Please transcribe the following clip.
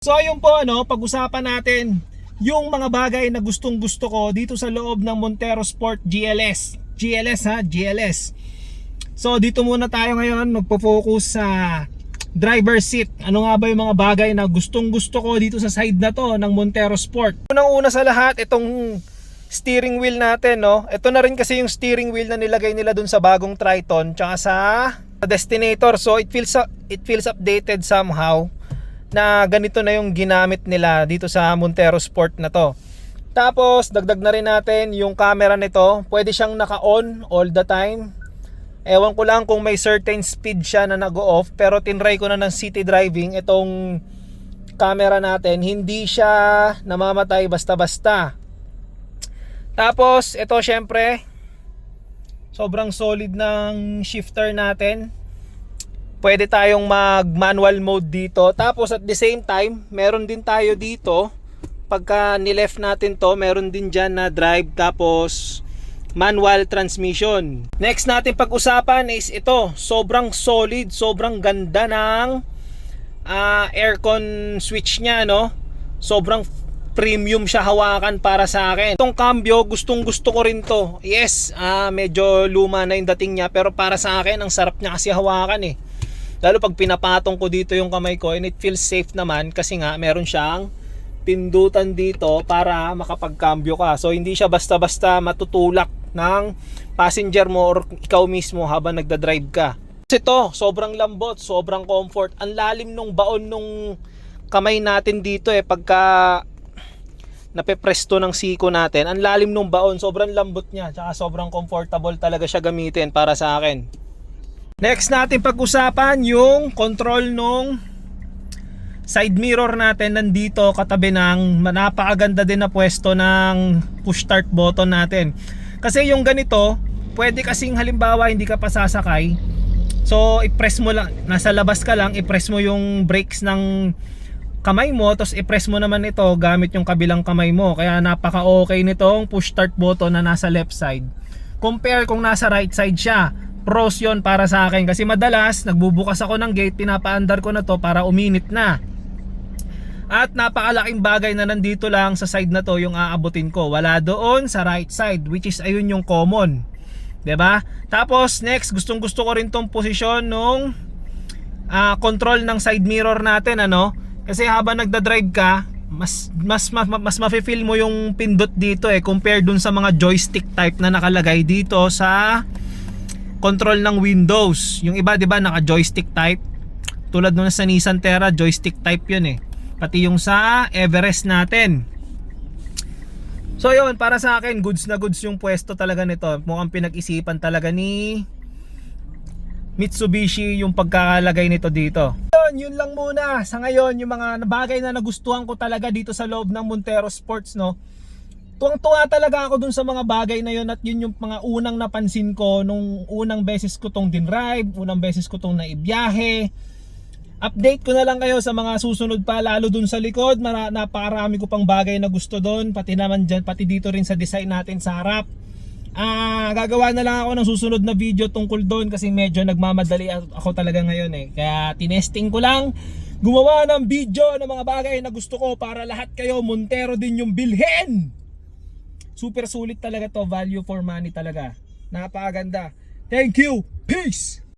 So ayun po, pag-usapan natin yung mga bagay na gustong gusto ko dito sa loob ng Montero Sport GLS. GLS. So dito muna tayo ngayon, magpo-focus sa driver seat. Ano nga ba yung mga bagay na gustong gusto ko dito sa side na to ng Montero Sport? Unang-una sa lahat, itong steering wheel natin, no? Ito na rin kasi yung steering wheel na nilagay nila dun sa bagong Triton tsaka sa Destinator. So it feels updated somehow na ganito na yung ginamit nila dito sa Montero Sport na to. Tapos dagdag na rin natin yung camera nito. Pwede siyang naka-on all the time. Ewan ko lang kung may certain speed siya na nag-off, pero tinry ko na ng city driving itong camera natin. Hindi siya namamatay basta-basta. Tapos ito syempre, sobrang solid ng shifter natin. Pwede tayong mag manual mode dito. Tapos at the same time, meron din tayo dito, pagka ni-left natin to, meron din dyan na drive tapos manual transmission. Next natin pag-usapan is ito. Sobrang solid, sobrang ganda ng aircon switch nya, no? Sobrang premium siya hawakan para sa akin. Itong cambio, gustong gusto ko rin to. Yes, medyo luma na yung dating niya, pero para sa akin, ang sarap niya kasi hawakan eh. Lalo pag pinapatong ko dito yung kamay ko, and it feels safe naman kasi nga meron siyang pindutan dito para makapagkambyo ka. So hindi siya basta-basta matutulak ng passenger mo or ikaw mismo habang nagda-drive ka. Ito, sobrang lambot, sobrang comfort. Ang lalim nung baon nung kamay natin dito pagka napepresto ng siko natin. Ang lalim nung baon, sobrang lambot niya, tsaka sobrang comfortable talaga siya gamitin para sa akin. Next natin pag-usapan yung control nung side mirror natin. Nandito katabi ng napakaganda din na pwesto ng push start button natin. Kasi yung ganito, pwede kasing halimbawa hindi ka pa sasakay, so i-press mo lang, nasa labas ka lang, i-press mo yung brakes ng kamay mo, tapos i-press mo naman ito gamit yung kabilang kamay mo. Kaya napaka okay nitong push start button na nasa left side compare kung nasa right side siya. Pros yun para sa akin kasi madalas nagbubukas ako ng gate, pinapaandar ko na to para uminit na. At napakalaking bagay na nandito lang sa side na to yung aabutin ko. Wala doon sa right side, which is ayun yung common, 'di ba? Tapos next, gustong gusto ko rin tong posisyon nung control ng side mirror natin, kasi habang nagda-drive ka, mas mafe-feel mo yung pindot dito compare dun sa mga joystick type na nakalagay dito sa control ng Windows. Yung iba 'di ba naka joystick type, tulad nung sa Nissan Terra, joystick type yun pati yung sa Everest natin. So yun, para sa akin goods na goods yung pwesto talaga nito. Mukhang pinag-isipan talaga ni Mitsubishi yung pagkakalagay nito dito. Yun lang muna sa ngayon yung mga bagay na nagustuhan ko talaga dito sa loob ng Montero Sports, Tuwang-tuwa talaga ako dun sa mga bagay na yun, at yun yung mga unang napansin ko nung unang beses ko tong dinrive, unang beses ko tong naibiyahe. Update ko na lang kayo sa mga susunod pa, lalo dun sa likod. Napakarami ko pang bagay na gusto dun, pati naman dyan, pati dito rin sa design natin sa harap. Gagawa na lang ako ng susunod na video tungkol doon kasi medyo nagmamadali ako talaga ngayon Kaya tinesting ko lang gumawa ng video ng mga bagay na gusto ko para lahat kayo Montero din yung bilhin. Super sulit talaga to, value for money talaga. Napakaganda. Thank you. Peace.